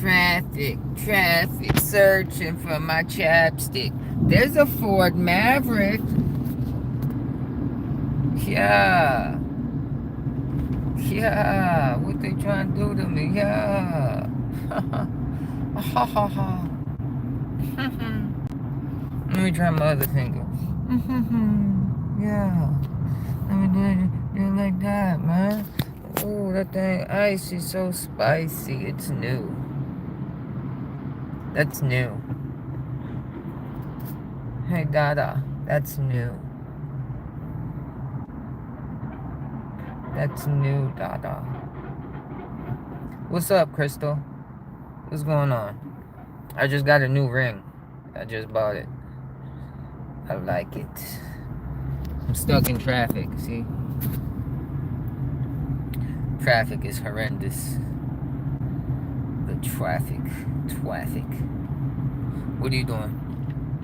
Traffic, searching for my chapstick. There's a Ford Maverick. Yeah. Yeah. What they trying to do to me? Yeah. Ha ha ha. Let me try my other finger. Yeah. Let me do it like that, man. Oh, that thing ice is so spicy. It's new. That's new. Hey, Dada. That's new. That's new, Dada. What's up, Crystal? What's going on? I just got a new ring. I just bought it. I like it. I'm stuck in traffic, see? Traffic is horrendous. The traffic. What are you doing?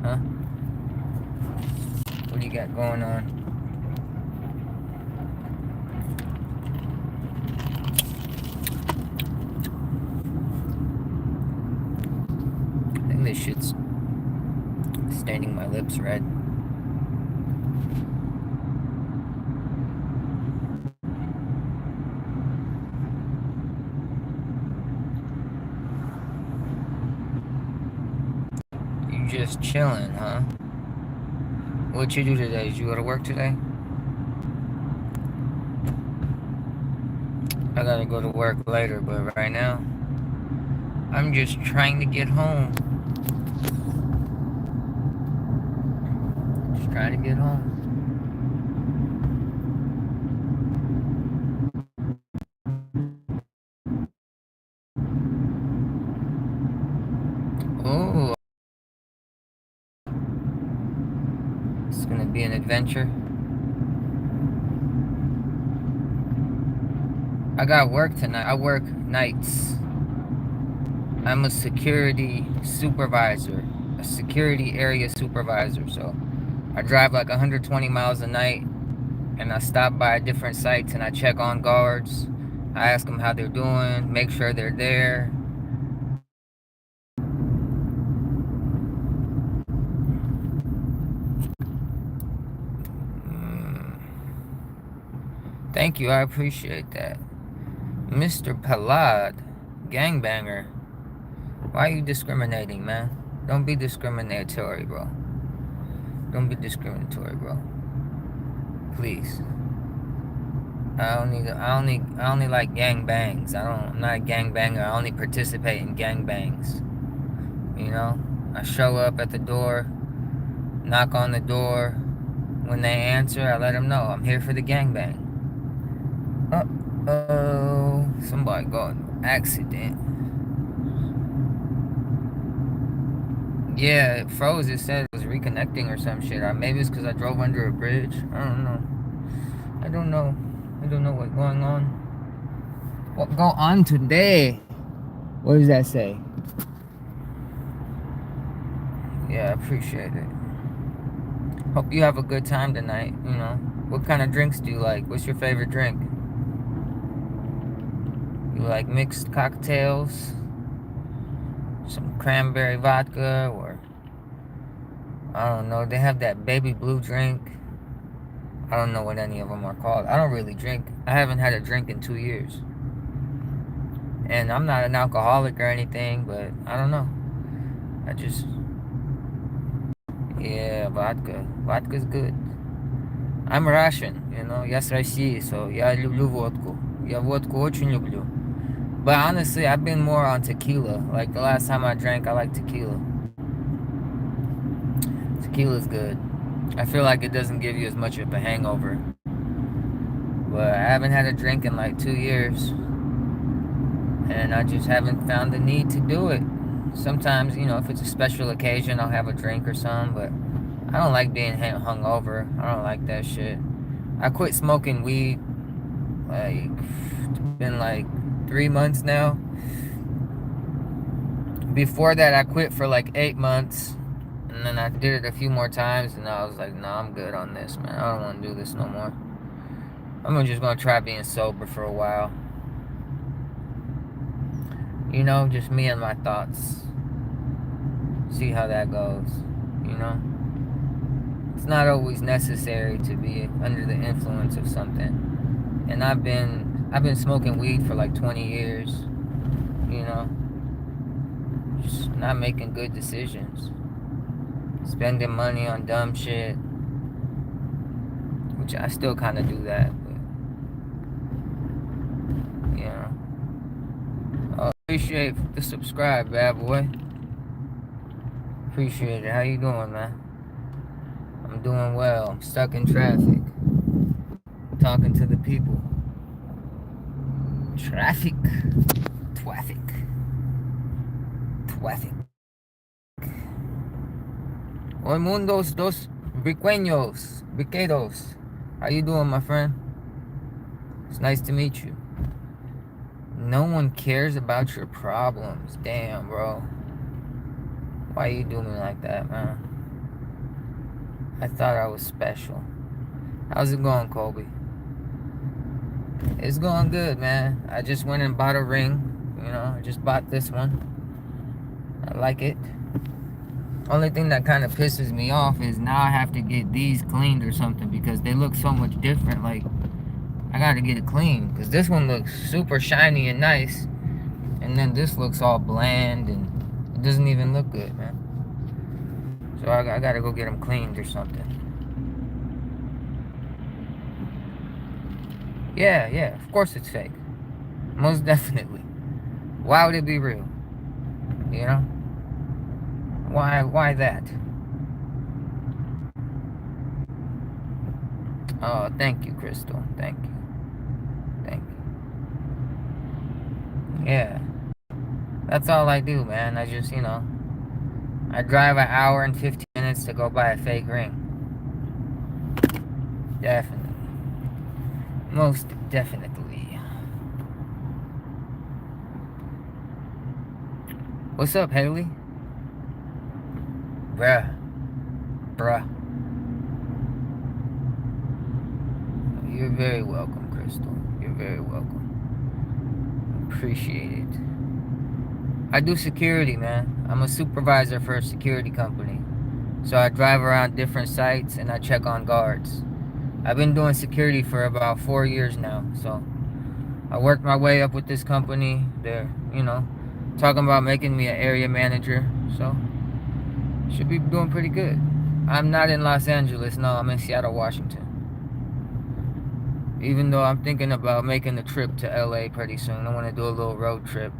Huh? What do you got going on? I think this shit's staining my lips red. You just chilling, huh? What you do today? Did you go to work today? I gotta go to work later, but right now, I'm just trying to get home. Just trying to get home. Oh, it's gonna be an adventure. I got work tonight. I work nights. I'm a security supervisor, a security area supervisor. So I drive like 120 miles a night, and I stop by different sites and I check on guards. I ask them how they're doing, make sure they're there. Thank you, I appreciate that. Mr. Palad, gangbanger. Why are you discriminating, man? Don't be discriminatory, bro. Don't be discriminatory, bro. Please. I only like gangbangs. I'm not a gangbanger. I only participate in gangbangs. You know? I show up at the door, knock on the door. When they answer, I let them know I'm here for the gangbang. Uh-oh. Somebody got an accident. Yeah, it froze. It said it was reconnecting or some shit. Maybe it's because I drove under a bridge. I don't know. I don't know what's going on. What go on today? What does that say? Yeah, I appreciate it. Hope you have a good time tonight, you know. What kind of drinks do you like? What's your favorite drink? You like mixed cocktails? Some cranberry vodka, or I don't know. They have that baby blue drink. I don't know what any of them are called. I don't really drink. I haven't had a drink in 2 years. And I'm not an alcoholic or anything, but I don't know. I just... Yeah, vodka. Vodka's good. I'm Russian, you know. Я с России, so я люблю водку. Я водку очень люблю. But honestly, I've been more on tequila. Like the last time I drank, I like tequila. Tequila's good. I feel like it doesn't give you as much of a hangover. But I haven't had a drink in like 2 years. And I just haven't found the need to do it. Sometimes, you know, if it's a special occasion, I'll have a drink or something. But I don't like being hungover. I don't like that shit. I quit smoking weed. Like, it's been like 3 months now. Before that, I quit for like 8 months. And then I did it a few more times. And I was like, nah, I'm good on this, man. I don't want to do this no more. I'm just going to try being sober for a while. You know, just me and my thoughts. See how that goes. You know? It's not always necessary to be under the influence of something. And I've been smoking weed for like 20 years, you know, just not making good decisions. Spending money on dumb shit, which I still kind of do that, but you know. Appreciate the subscribe, bad boy. Appreciate it. How you doing, man? I'm doing well. I'm stuck in traffic, talking to the people. Traffic. Traffic. Traffic. Hoy mundos dos briqueños. Briquedos. How you doing, my friend? It's nice to meet you. No one cares about your problems. Damn, bro. Why you do me like that, man? I thought I was special. How's it going, Colby? It's going good, man. I just went and bought a ring. You know, I just bought this one. I like it. Only thing that kind of pisses me off is now I have to get these cleaned or something because they look so much different. Like, I gotta get it cleaned because this one looks super shiny and nice, and then this looks all bland and it doesn't even look good, man. So I gotta go get them cleaned or something. Yeah, of course it's fake. Most definitely. Why would it be real? You know? Why that? Oh, thank you, Crystal. Thank you. Yeah. That's all I do, man. I just, you know, I drive an hour and 15 minutes to go buy a fake ring. Definitely. Most definitely. What's up, Haley? Bruh. You're very welcome, Crystal. You're very welcome. Appreciate it. I do security, man. I'm a supervisor for a security company. So I drive around different sites and I check on guards. I've been doing security for about 4 years now. So I worked my way up with this company. They're, you know, talking about making me an area manager. So should be doing pretty good. I'm not in Los Angeles, no, I'm in Seattle, Washington. Even though I'm thinking about making the trip to LA pretty soon. I want to do a little road trip.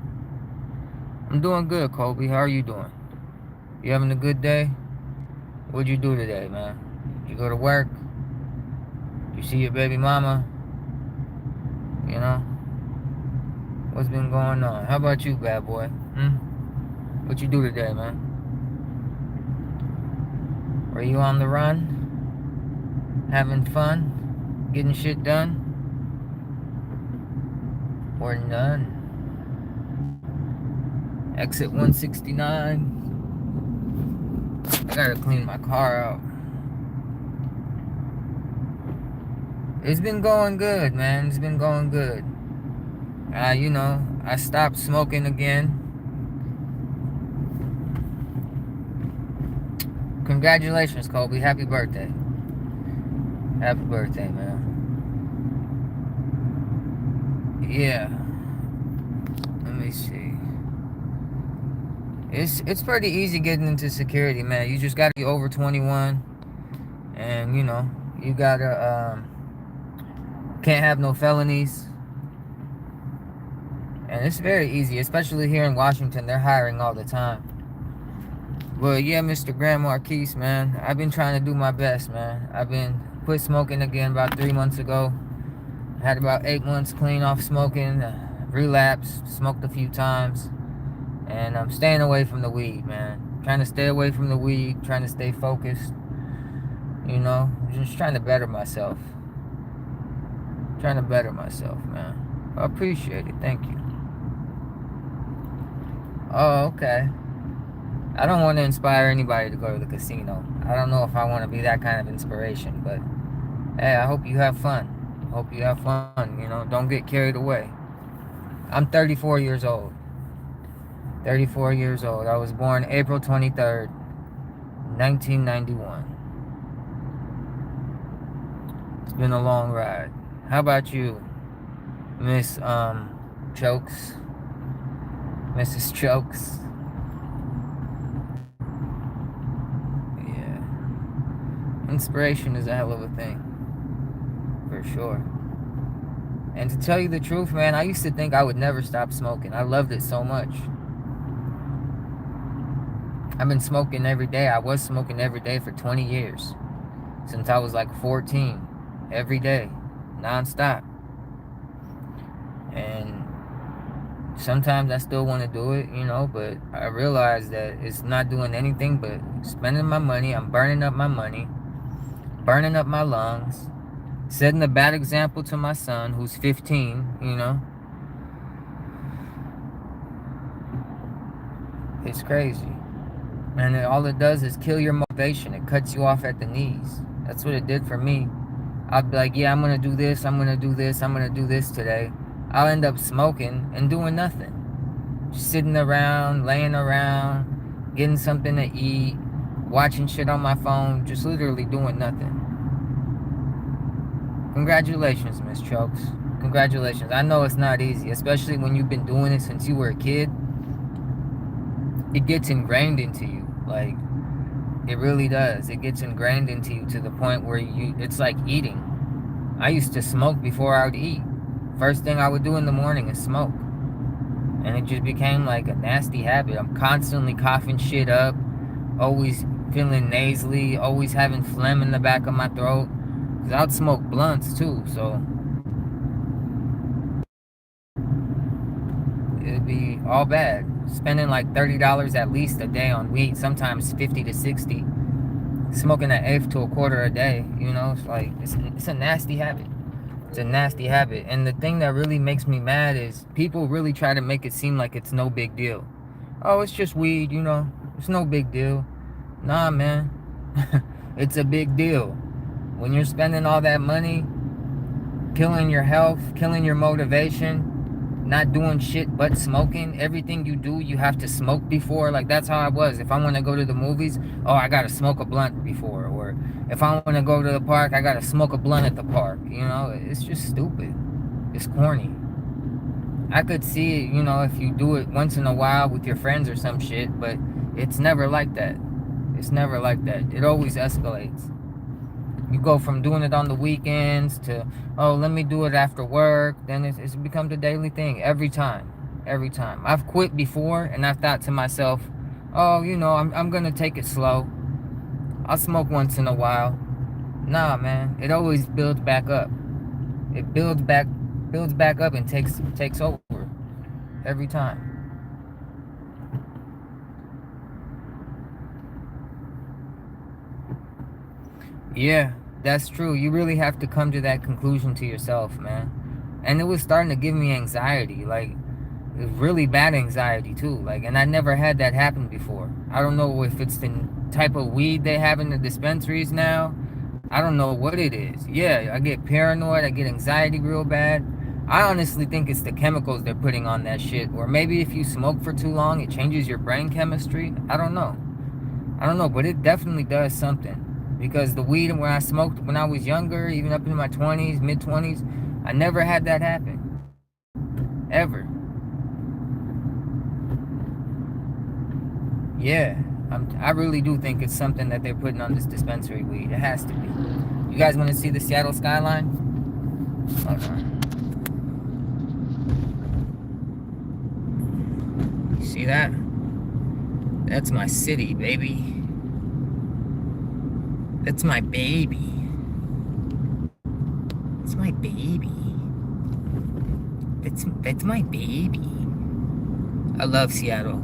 I'm doing good, Colby. How are you doing? You having a good day? What'd you do today, man? Did you go to work? Did you see your baby mama? You know? What's been going on? How about you, bad boy? What you do today, man? Were you on the run? Having fun? Getting shit done? Or none? Exit 169. I gotta clean my car out. It's been going good, man. It's been going good. You know, I stopped smoking again. Congratulations, Colby. Happy birthday. Happy birthday, man. Yeah. Let me see. It's pretty easy getting into security, man. You just gotta be over 21, and you know you gotta can't have no felonies, and it's very easy, especially here in Washington. They're hiring all the time. But yeah, Mr. Grand Marquise, man, I've been trying to do my best, man. I've been quit smoking again about 3 months ago. Had about 8 months clean off smoking, relapsed, smoked a few times, and I'm staying away from the weed, man. Trying to stay away from the weed, trying to stay focused, you know, just trying to better myself. Trying to better myself, man. I appreciate it, thank you. Oh, okay. I don't want to inspire anybody to go to the casino. I don't know if I want to be that kind of inspiration, but hey, I hope you have fun. Hope you have fun, you know, don't get carried away. I'm 34 years old. 34 years old. I was born April 23rd, 1991. It's been a long ride. How about you, Miss Chokes? Mrs. Chokes? Yeah. Inspiration is a hell of a thing. For sure. And to tell you the truth, man, I used to think I would never stop smoking. I loved it so much. I've been smoking every day. I was smoking every day for 20 years. Since I was like 14. Every day. Non-stop. And sometimes I still want to do it, but I realize that it's not doing anything but spending my money. I'm burning up my money. Burning up my lungs. Setting a bad example to my son, who's 15, It's crazy. And all it does is kill your motivation. It cuts you off at the knees. That's what it did for me. I'd be like, yeah, I'm going to do this. I'm going to do this. I'm going to do this today. I'll end up smoking and doing nothing. Just sitting around, laying around, getting something to eat, watching shit on my phone, just literally doing nothing. Congratulations, Miss Chokes. Congratulations. I know it's not easy, especially when you've been doing it since you were a kid. It gets ingrained into you. Like, it really does. It gets ingrained into you to the point where it's like eating. I used to smoke before I would eat. First thing I would do in the morning is smoke. And it just became like a nasty habit. I'm constantly coughing shit up, always feeling nasally, always having phlegm in the back of my throat. Because I'd smoke blunts too, so it'd be all bad. Spending like $30 at least a day on weed, sometimes 50 to 60. Smoking an eighth to a quarter a day, it's like, it's a nasty habit. It's a nasty habit. And the thing that really makes me mad is people really try to make it seem like it's no big deal. Oh, it's just weed, it's no big deal. Nah, man. It's a big deal. When you're spending all that money, killing your health, killing your motivation, not doing shit but smoking. Everything you do, you have to smoke before. Like, that's how I was. If I want to go to the movies, I gotta smoke a blunt before. Or if I want to go to the park, I gotta smoke a blunt at the park. It's just stupid. It's corny. I could see it, if you do it once in a while with your friends or some shit, but it's never like that. It's never like that. It always escalates. You go from doing it on the weekends to, let me do it after work. Then it's become the daily thing every time. Every time. I've quit before and I've thought to myself, I'm going to take it slow. I'll smoke once in a while. Nah, man. It always builds back up. It builds back up and takes over every time. Yeah, that's true. You really have to come to that conclusion to yourself, man. And it was starting to give me anxiety, like really bad anxiety too. Like, and I never had that happen before. I don't know if it's the type of weed they have in the dispensaries now. I don't know what it is. Yeah, I get paranoid. I get anxiety real bad. I honestly think it's the chemicals they're putting on that shit. Or maybe if you smoke for too long, it changes your brain chemistry. I don't know, but it definitely does something. Because the weed when I smoked when I was younger, even up in my 20s, mid-20s, I never had that happen. Ever. Yeah. I really do think it's something that they're putting on this dispensary weed. It has to be. You guys want to see the Seattle skyline? Hold on. You see that? That's my city, baby. That's my baby. That's my baby. That's my baby. I love Seattle.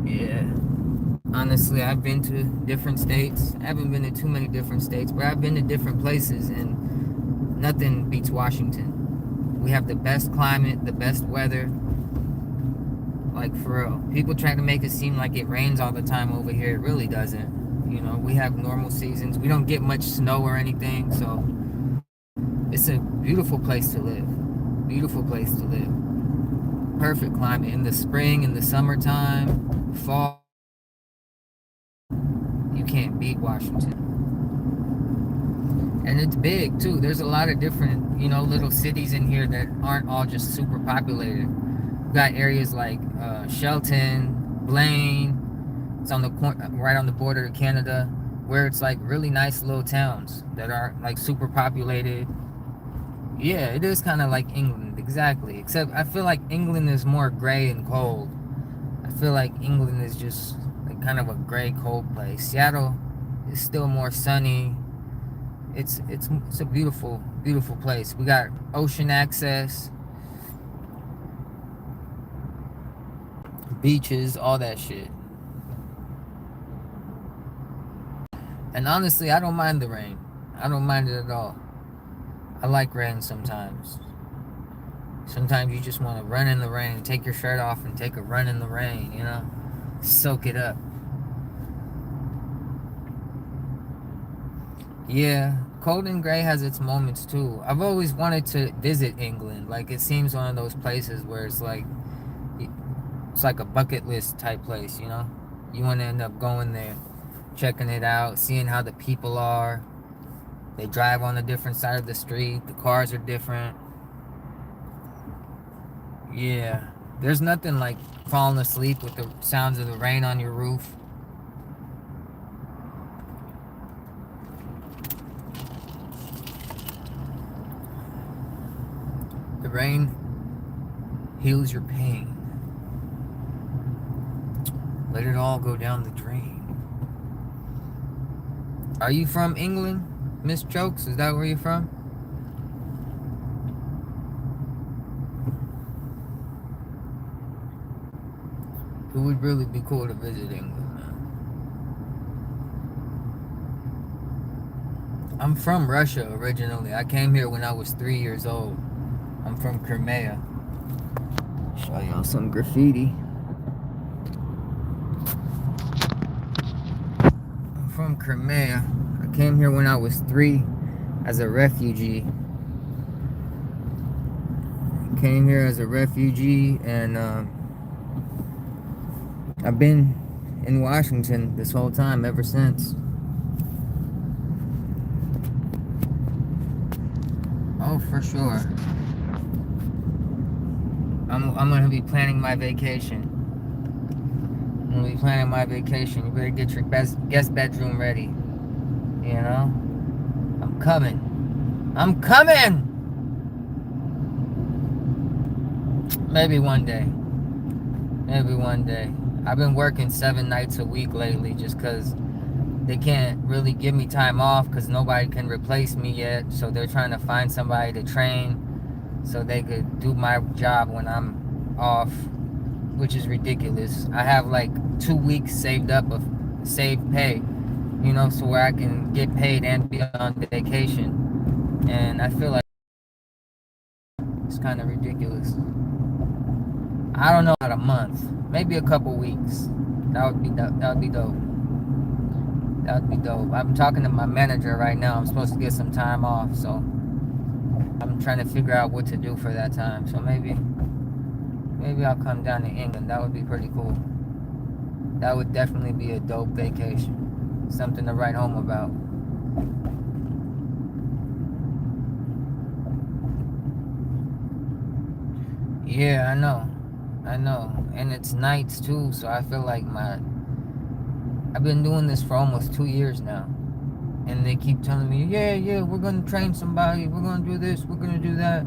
Yeah. Honestly, I've been to different states. I haven't been to too many different states, but I've been to different places, and nothing beats Washington. We have the best climate, the best weather. Like, for real. People try to make it seem like it rains all the time over here. It really doesn't. We have normal seasons. We don't get much snow or anything, so it's a beautiful place to live. Beautiful place to live. Perfect climate in the spring, in the summertime, fall. You can't beat Washington. And it's big too. There's a lot of different, little cities in here that aren't all just super populated. We got areas like Shelton, Blaine. It's on the right on the border of Canada, where it's like really nice little towns that aren't like super populated. Yeah, it is kind of like England, exactly. Except I feel like England is more gray and cold. I feel like England is just like kind of a gray, cold place. Seattle is still more sunny. It's a beautiful, beautiful place. We got ocean access, beaches, all that shit. And honestly, I don't mind the rain. I don't mind it at all. I like rain sometimes. Sometimes you just want to run in the rain, take your shirt off and take a run in the rain, soak it up. Yeah, cold and gray has its moments too. I've always wanted to visit England. Like, it seems one of those places where it's like a bucket list type place, You want to end up going there, checking it out, seeing how the people are. They drive on a different side of the street. The cars are different. Yeah, there's nothing like falling asleep with the sounds of the rain on your roof. The rain heals your pain. Let it all go down the drain. Are you from England, Miss Jokes? Is that where you're from? It would really be cool to visit England, man. I'm from Russia originally. I came here when I was 3 years old. I'm from Crimea. Show y'all some graffiti. I'm from Crimea. I came here when I was 3 as a refugee. Came here as a refugee, and I've been in Washington this whole time ever since. Oh, for sure. I'm gonna be planning my vacation. I'm gonna be planning my vacation. You better get your guest bedroom ready. I'm coming. I'm coming! Maybe one day. Maybe one day. I've been working 7 nights a week lately just because they can't really give me time off because nobody can replace me yet. So they're trying to find somebody to train so they could do my job when I'm off, which is ridiculous. I have like 2 weeks saved up of saved pay, so where I can get paid and be on vacation. And I feel like it's kind of ridiculous. I don't know, about a month, maybe a couple weeks. That would be dope. That would be dope. I'm talking to my manager right now. I'm supposed to get some time off, so I'm trying to figure out what to do for that time. So maybe I'll come down to England. That would be pretty cool. That would definitely be a dope vacation. Something to write home about. Yeah, I know. And it's nights too, so I feel like I've been doing this for almost 2 years now. And they keep telling me, yeah, we're gonna train somebody, we're gonna do this, we're gonna do that.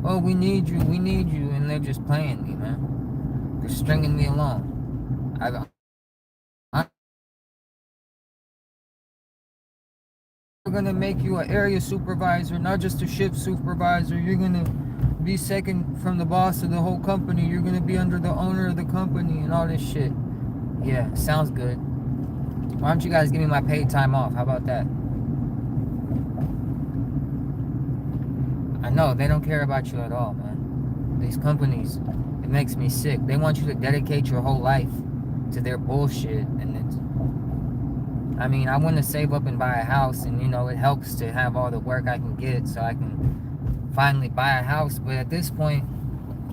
Oh, we need you, and they're just playing me, man. They're stringing me along. We're gonna make you an area supervisor, not just a shift supervisor. You're gonna be second from the boss of the whole company. You're gonna be under the owner of the company and all this shit. Yeah, sounds good. Why don't you guys give me my paid time off? How about that? I know, they don't care about you at all, man. These companies, it makes me sick. They want you to dedicate your whole life to their bullshit. And I want to save up and buy a house, and it helps to have all the work I can get so I can finally buy a house. But at this point,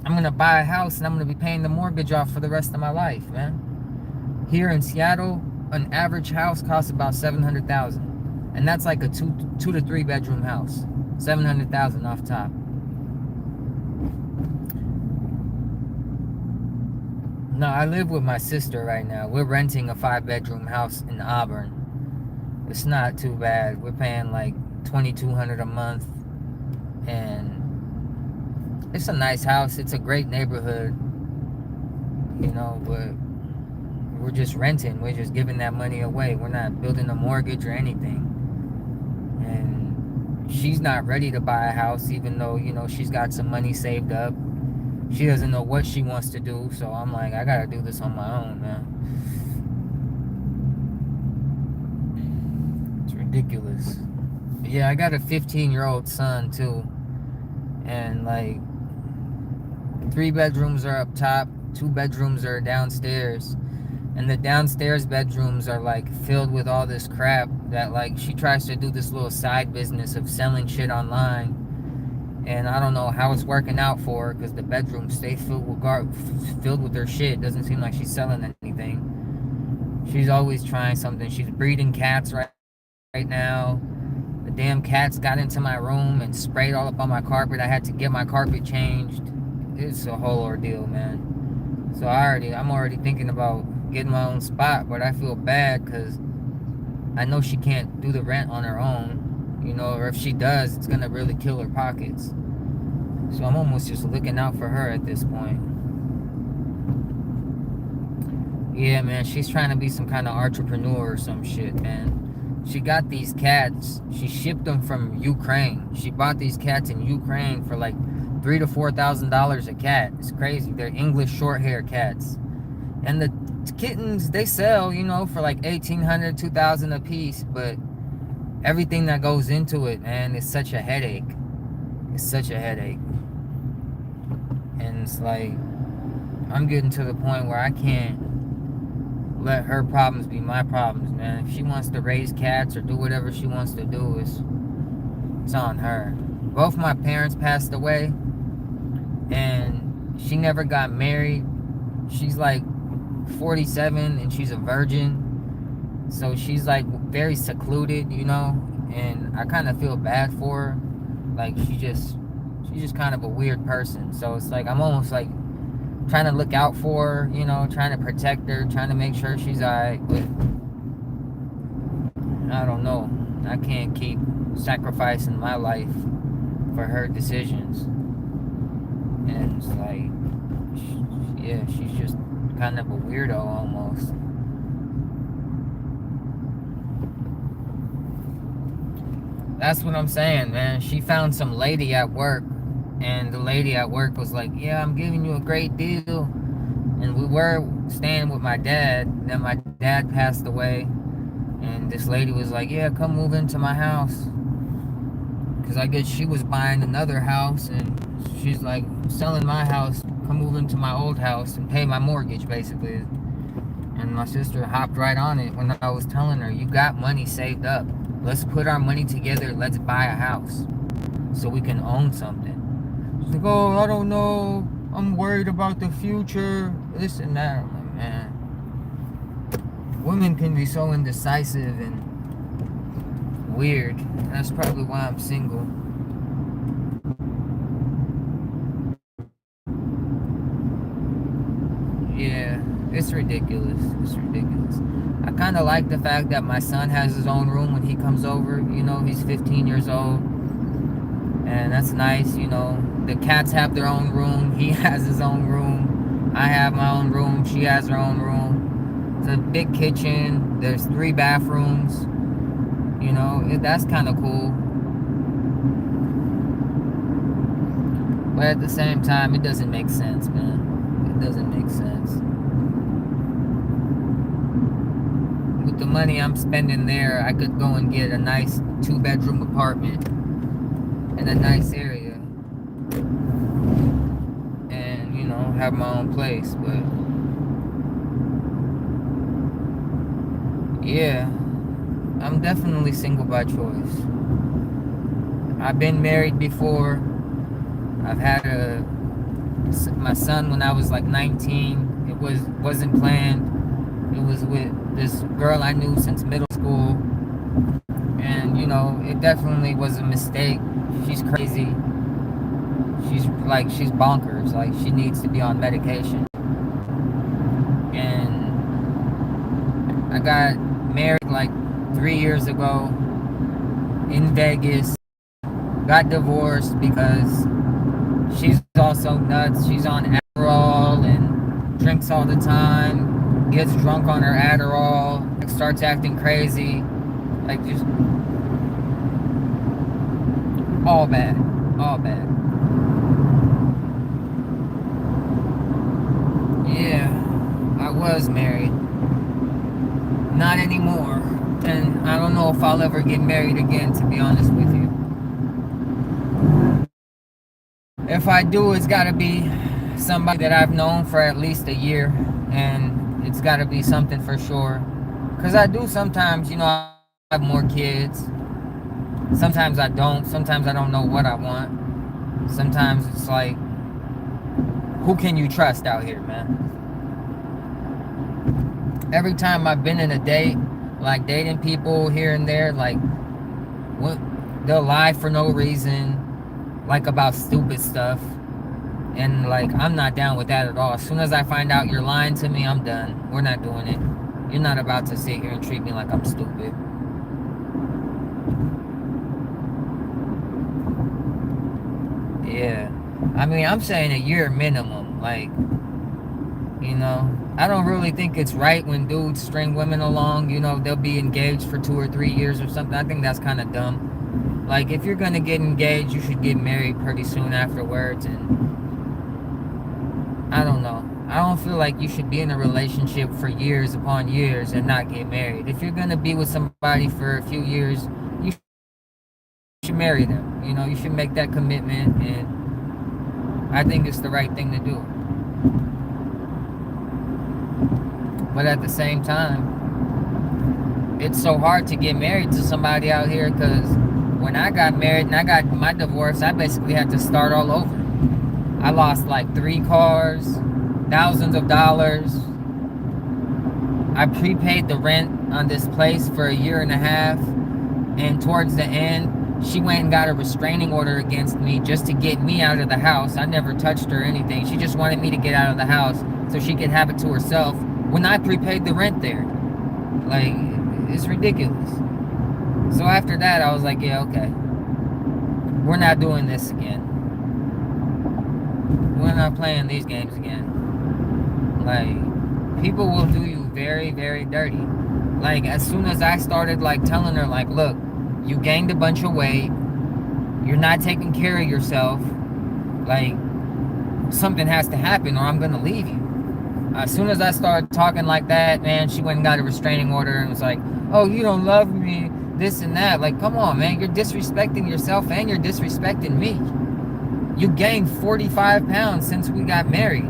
I'm gonna buy a house and I'm gonna be paying the mortgage off for the rest of my life, man. Here in Seattle, an average house costs about $700,000, and that's like a two to three bedroom house. $700,000 off top. No, I live with my sister right now. We're renting a 5-bedroom house in Auburn. It's not too bad. We're paying like $2,200 a month, and it's a nice house. It's a great neighborhood, but we're just renting. We're just giving that money away. We're not building a mortgage or anything. And she's not ready to buy a house, even though, she's got some money saved up. She doesn't know what she wants to do, so I'm like, I gotta do this on my own, man. It's ridiculous. But yeah, I got a 15-year-old son too, and like 3 bedrooms are up top, 2 bedrooms are downstairs, and the downstairs bedrooms are like filled with all this crap that, like, she tries to do this little side business of selling shit online. And I don't know how it's working out for her, because the bedrooms stay filled with her shit. Doesn't seem like she's selling anything. She's always trying something. She's breeding cats right now. The damn cats got into my room and sprayed all up on my carpet. I had to get my carpet changed. It's a whole ordeal, man. So I'm already thinking about getting my own spot, but I feel bad because I know she can't do the rent on her own. Or if she does, it's gonna really kill her pockets. So I'm almost just looking out for her at this point. Yeah, man, she's trying to be some kind of entrepreneur or some shit, man. She got these cats. She shipped them from Ukraine. She bought these cats in Ukraine for like $3,000 to $4,000 a cat. It's crazy. They're English short hair cats. And the kittens, they sell, for like $1,800, $2,000 a piece, but everything that goes into it, man, is such a headache. It's such a headache. And it's like, I'm getting to the point where I can't let her problems be my problems, man. If she wants to raise cats or do whatever she wants to do, it's on her. Both my parents passed away, and she never got married. She's like 47 and she's a virgin. So she's like very secluded, and I kind of feel bad for her. Like she's just kind of a weird person. So it's like I'm almost like trying to look out for her, trying to protect her, trying to make sure she's alright. But I don't know. I can't keep sacrificing my life for her decisions. And it's like, yeah, she's just kind of a weirdo almost. That's what I'm saying, man. She found some lady at work, and the lady at work was like, yeah, I'm giving you a great deal. And we were staying with my dad. Then my dad passed away, and this lady was like, yeah, come move into my house. Because I guess she was buying another house, and she's like, selling my house, come move into my old house and pay my mortgage, basically. And my sister hopped right on it when I was telling her, you got money saved up. Let's put our money together. Let's buy a house so we can own something. She's like, oh, I don't know. I'm worried about the future. This and that. I'm like, man. Women can be so indecisive and weird. That's probably why I'm single. Yeah, it's ridiculous. It's ridiculous. I kind of like the fact that my son has his own room when he comes over. He's 15 years old. And that's nice, The cats have their own room. He has his own room. I have my own room. She has her own room. It's a big kitchen. There's 3 bathrooms. That's kind of cool. But at the same time, it doesn't make sense, man. It doesn't make sense. With the money I'm spending there, I could go and get a nice 2-bedroom apartment in a nice area and, have my own place. But yeah, I'm definitely single by choice. I've been married before. I've had my son when I was like 19. Wasn't planned. It was with this girl I knew since middle school, and it definitely was a mistake. She's crazy. She's bonkers. Like, she needs to be on medication. And I got married like 3 years ago in Vegas. Got divorced because she's also nuts. She's on Adderall and drinks all the time. Gets drunk on her Adderall. Starts acting crazy. Like, just all bad. All bad. Yeah, I was married. Not anymore. And I don't know if I'll ever get married again, to be honest with you. If I do, it's gotta be somebody that I've known for at least a year. And it's gotta be something for sure. Because I do sometimes, I have more kids. Sometimes I don't. Sometimes I don't know what I want. Sometimes it's like, who can you trust out here, man? Every time I've been in a date, like dating people here and there, like, they'll lie for no reason, like about stupid stuff. And like, I'm not down with that at all. As soon as I find out you're lying to me, I'm done. We're not doing it. You're not about to sit here and treat me like I'm stupid. Yeah. I mean, I'm saying a year minimum. Like, I don't really think it's right when dudes string women along. They'll be engaged for 2 or 3 years or something. I think that's kind of dumb. Like, if you're going to get engaged, you should get married pretty soon afterwards. And I don't know. I don't feel like you should be in a relationship for years upon years and not get married. If you're going to be with somebody for a few years, you should marry them. You should make that commitment, and I think it's the right thing to do. But at the same time, it's so hard to get married to somebody out here, because when I got married and I got my divorce, I basically had to start all over. I lost like 3 cars, thousands of dollars. I prepaid the rent on this place for a year and a half, and towards the end, she went and got a restraining order against me just to get me out of the house. I never touched her or anything. She just wanted me to get out of the house so she could have it to herself when I prepaid the rent there. Like, it's ridiculous. So after that, I was like, yeah, okay. We're not doing this again. We're not playing these games again. Like, people will do you very, very dirty. Like, as soon as I started, like, telling her, like, look, you gained a bunch of weight. You're not taking care of yourself. Like, something has to happen or I'm going to leave you. As soon as I started talking like that, man, she went and got a restraining order and was like, oh, you don't love me, this and that. Like, come on, man. You're disrespecting yourself and you're disrespecting me. You gained 45 pounds since we got married.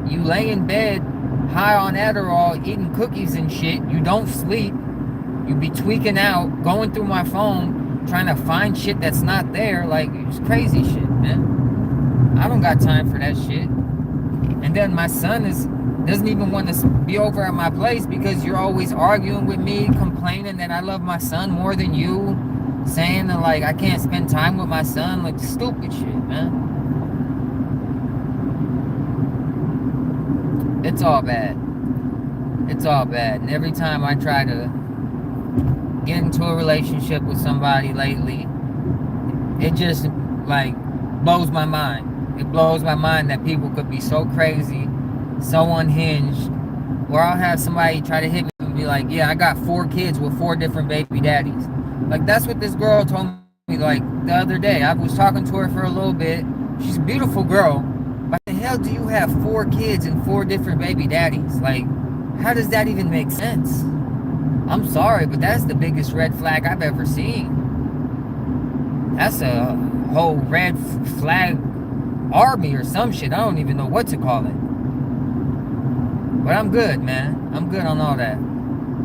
You lay in bed, high on Adderall, eating cookies and shit. You don't sleep. You be tweaking out, going through my phone, trying to find shit that's not there. Like, it's crazy shit, man. I don't got time for that shit. And then my son doesn't even want to be over at my place because you're always arguing with me, complaining that I love my son more than you, saying that, like, I can't spend time with my son. Like, stupid shit, man. It's all bad. It's all bad. And every time I try to get into a relationship with somebody lately, it just, like, blows my mind. It blows my mind that people could be so crazy, so unhinged. Or I'll have somebody try to hit me and be like, yeah, I got 4 kids with 4 different baby daddies. Like, that's what this girl told me, like, the other day. I was talking to her for a little bit. She's a beautiful girl. Why the hell do you have 4 kids and 4 different baby daddies? Like, how does that even make sense? I'm sorry, but that's the biggest red flag I've ever seen. That's a whole red flag army or some shit. I don't even know what to call it. But I'm good, man. I'm good on all that.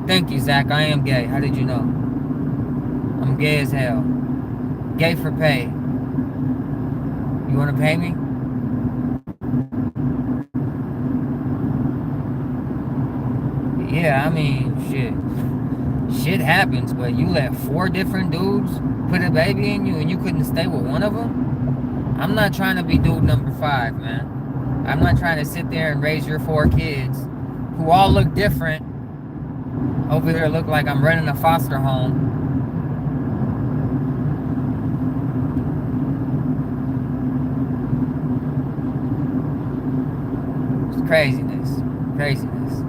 Thank you, Zach. I am gay. How did you know? I'm gay as hell. Gay for pay. You want to pay me? Yeah, I mean, shit happens, but you let 4 different dudes put a baby in you and you couldn't stay with one of them? I'm not trying to be dude number 5, man. I'm not trying to sit there and raise your 4 kids who all look different. Over here look like I'm running a foster home. It's craziness. Craziness.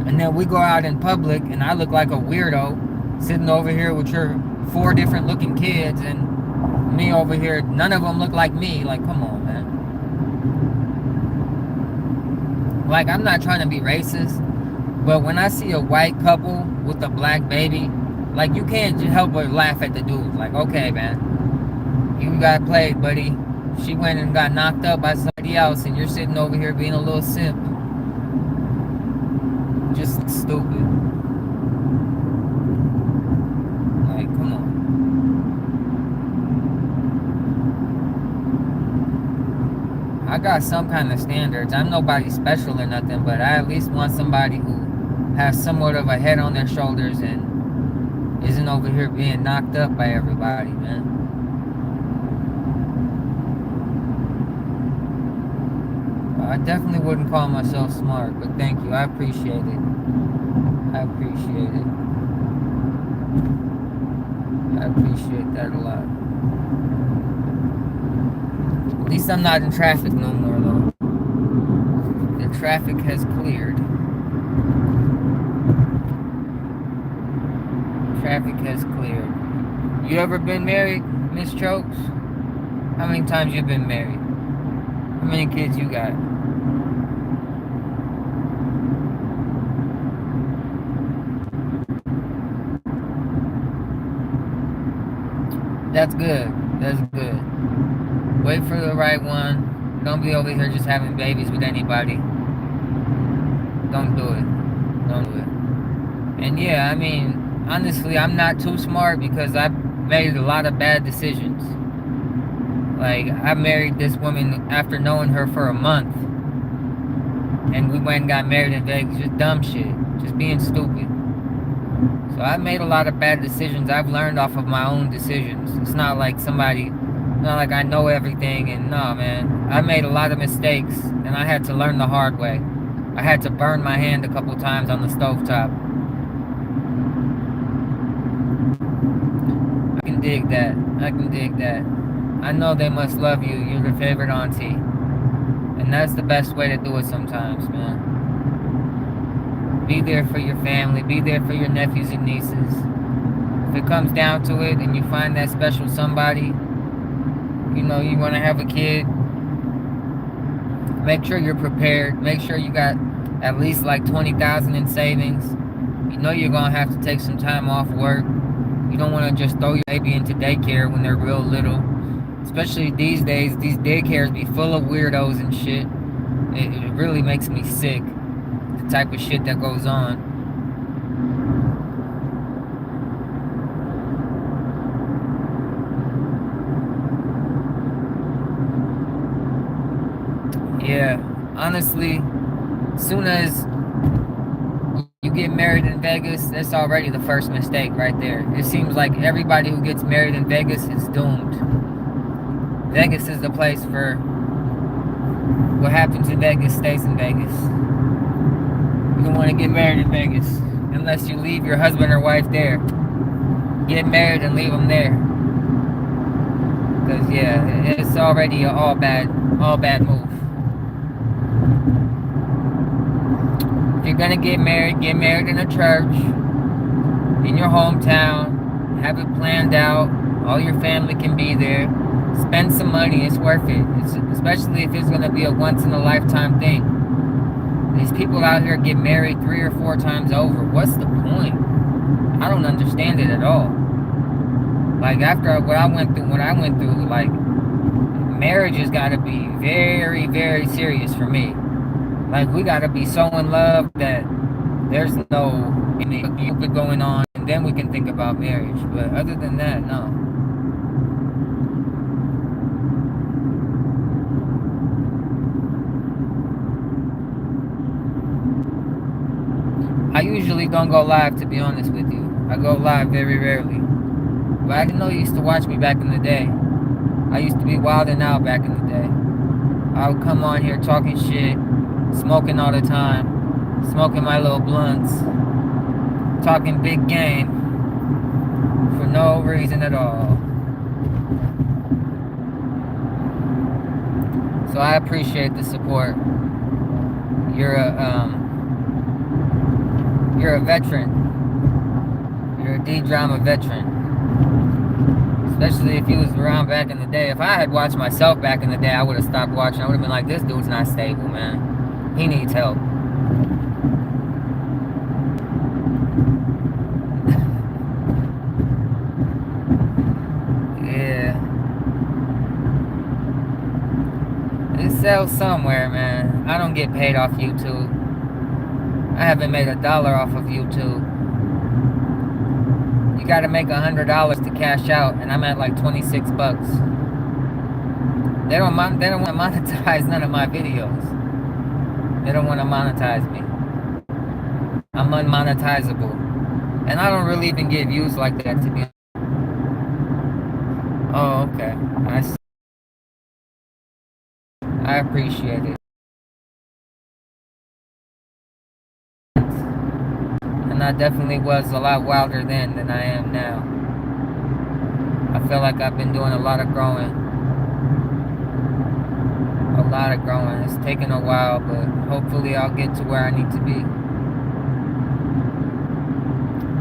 And then we go out in public and I look like a weirdo sitting over here with your 4 different looking kids and me over here, none of them look like me. Like, come on, man. Like, I'm not trying to be racist, but when I see a white couple with a black baby, like, you can't just help but laugh at the dude. Like, okay, man, you got played, buddy. She went and got knocked up by somebody else and you're sitting over here being a little simp. Just stupid. Like, come on. I got some kind of standards. I'm nobody special or nothing, but I at least want somebody who has somewhat of a head on their shoulders and isn't over here being knocked up by everybody, man. I definitely wouldn't call myself smart, but thank you. I appreciate it. I appreciate it. I appreciate that a lot. At least I'm not in traffic no more, though. The traffic has cleared. Traffic has cleared. You ever been married, Miss Chokes? How many times you been married? How many kids you got? That's good. That's good. Wait for the right one. Don't be over here just having babies with anybody. Don't do it. Don't do it. And yeah, I mean, honestly, I'm not too smart because I've made a lot of bad decisions. Like, I married this woman after knowing her for a month. And we went and got married in Vegas. Just dumb shit. Just being stupid. So I've made a lot of bad decisions. I've learned off of my own decisions. It's not like not like I know everything. And no, man, I made a lot of mistakes and I had to learn the hard way. I had to burn my hand a couple times on the stovetop. I can dig that. I can dig that. I know they must love you. You're their favorite auntie. And that's the best way to do it sometimes, man. Be there for your family. Be there for your nephews and nieces. If it comes down to it and you find that special somebody, you know, you want to have a kid, make sure you're prepared. Make sure you got at least like $20,000 in savings. You know you're going to have to take some time off work. You don't want to just throw your baby into daycare when they're real little. Especially these days, these daycares be full of weirdos and shit. It really makes me sick, the type of shit that goes on. Yeah, honestly, as soon as you get married in Vegas, that's already the first mistake right there. It seems like everybody who gets married in Vegas is doomed. Vegas is the place for what happens in Vegas stays in Vegas. You don't want to get married in Vegas unless you leave your husband or wife there. Get married and leave them there. Because yeah, it's already an all bad move. If you're gonna get married in a church, in your hometown, have it planned out, all your family can be there. Spend some money, it's worth it. Especially if it's gonna be a once-in-a-lifetime thing. These people out here get married 3 or 4 times over. What's the point? I don't understand it at all. Like, after what I went through, like, marriage has got to be very, very serious for me. Like, we got to be so in love that there's no Cupid going on, and then we can think about marriage. But other than that, no. I usually don't go live, to be honest with you. I go live very rarely. But I didn't know you used to watch me back in the day. I used to be wilding out back in the day. I would come on here talking shit, smoking all the time, smoking my little blunts, talking big game for no reason at all. So I appreciate the support. You're a veteran. You're a D-drama veteran. Especially if you was around back in the day. If I had watched myself back in the day, I would have stopped watching. I would have been like, this dude's not stable, man. He needs help. Yeah. It sells somewhere, man. I don't get paid off YouTube. I haven't made $1 off of YouTube. You gotta make $100 to cash out, and I'm at like 26 bucks. They don't want to monetize none of my videos. They don't want to monetize me. I'm unmonetizable. And I don't really even get views like that, to be honest. Oh, okay. I appreciate it. And I definitely was a lot wilder then than I am now. I feel like I've been doing a lot of growing. A lot of growing. It's taken a while, but hopefully I'll get to where I need to be.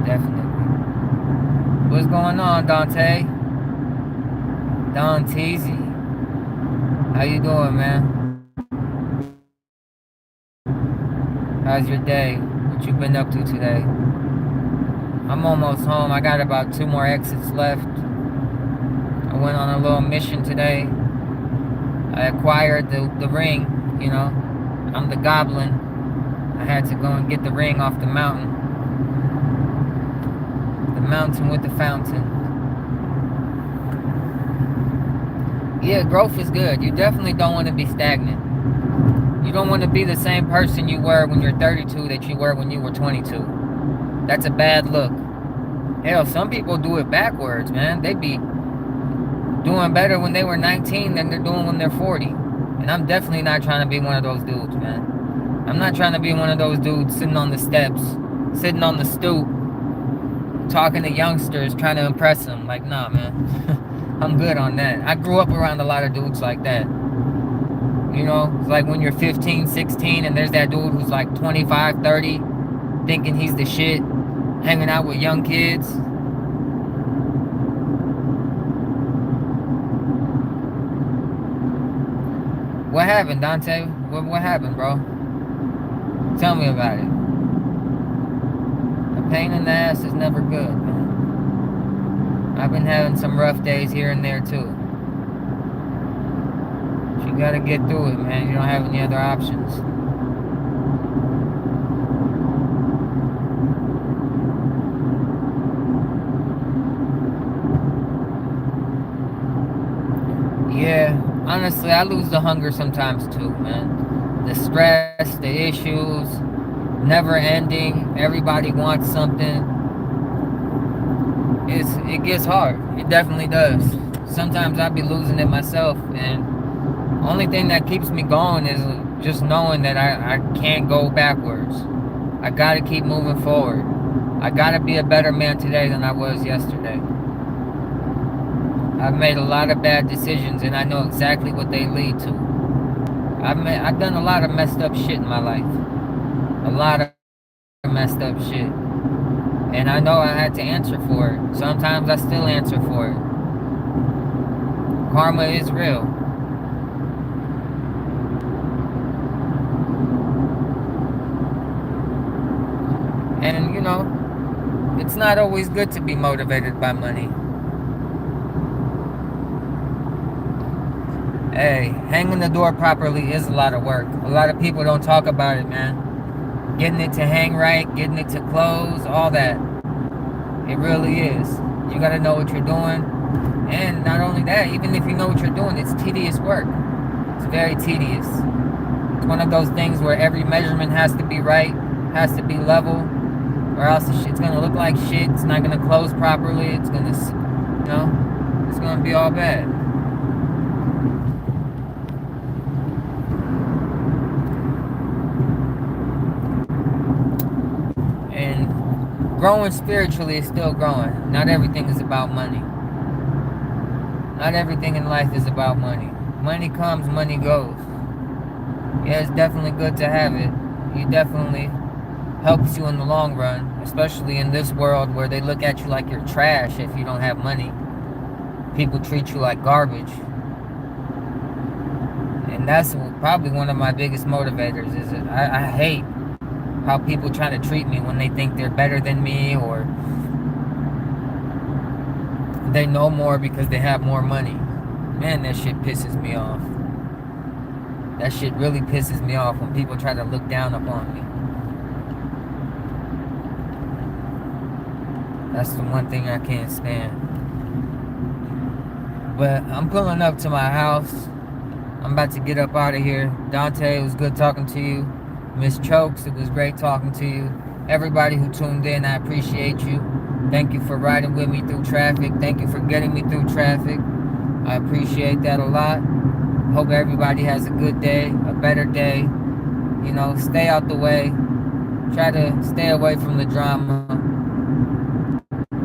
Definitely. What's going on, Dante? Don Teasy. How you doing, man? How's your day? What you been up to today? I'm almost home. I got about 2 more exits left. I went on a little mission today. I acquired the ring, you know. I'm the goblin. I had to go and get the ring off the mountain. The mountain with the fountain. Yeah, growth is good. You definitely don't want to be stagnant. You don't want to be the same person you were when you're 32 that you were when you were 22. That's a bad look. Hell, some people do it backwards, man. They be doing better when they were 19 than they're doing when they're 40. And I'm definitely not trying to be one of those dudes, man. I'm not trying to be one of those dudes sitting on the steps, sitting on the stoop, talking to youngsters, trying to impress them. Like, nah, man. I'm good on that. I grew up around a lot of dudes like that. You know, it's like when you're 15, 16, and there's that dude who's like 25, 30, thinking he's the shit, hanging out with young kids. What happened, Dante? What happened, bro? Tell me about it. A pain in the ass is never good, man. I've been having some rough days here and there, too. But you gotta get through it, man. You don't have any other options. Yeah, honestly, I lose the hunger sometimes too, man. The stress, the issues, never ending. Everybody wants something. It gets hard. It definitely does. Sometimes I be losing it myself, and only thing that keeps me going is just knowing that I can't go backwards. I gotta keep moving forward. I gotta be a better man today than I was yesterday. I've made a lot of bad decisions, and I know exactly what they lead to. I've done a lot of messed up shit in my life. A lot of messed up shit. And I know I had to answer for it. Sometimes I still answer for it. Karma is real. And, you know, it's not always good to be motivated by money. Hey, hanging the door properly is a lot of work. A lot of people don't talk about it, man. Getting it to hang right, getting it to close, all that. It really is. You gotta know what you're doing. And not only that, even if you know what you're doing, it's tedious work. It's very tedious. It's one of those things where every measurement has to be right, has to be level. or else the shit's gonna look like shit. It's not gonna close properly. It's gonna, it's gonna be all bad. And growing spiritually is still growing. Not everything is about money. Not everything in life is about money. Money comes, money goes. Yeah, it's definitely good to have it. It definitely helps you in the long run, especially in this world where they look at you like you're trash if you don't have money. People treat you like garbage. And that's probably one of my biggest motivators, is that I hate how people try to treat me when they think they're better than me, or they know more because they have more money. Man, that shit pisses me off. That shit really pisses me off when people try to look down upon me. That's the one thing I can't stand. But I'm pulling up to my house. I'm about to get up out of here. Dante, it was good talking to you. Miss Chokes, it was great talking to you. Everybody who tuned in, I appreciate you. Thank you for riding with me through traffic. Thank you for getting me through traffic. I appreciate that a lot. Hope everybody has a good day, a better day. You know, stay out the way. Try to stay away from the drama.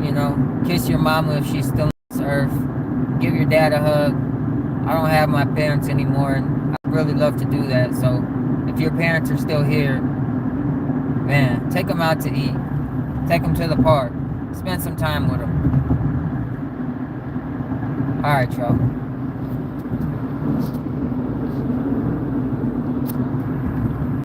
You know, kiss your mama if she's still on this earth. Give your dad a hug. I don't have my parents anymore, and I'd really love to do that. So if your parents are still here, man, take them out to eat. Take them to the park. Spend some time with them. All right, y'all.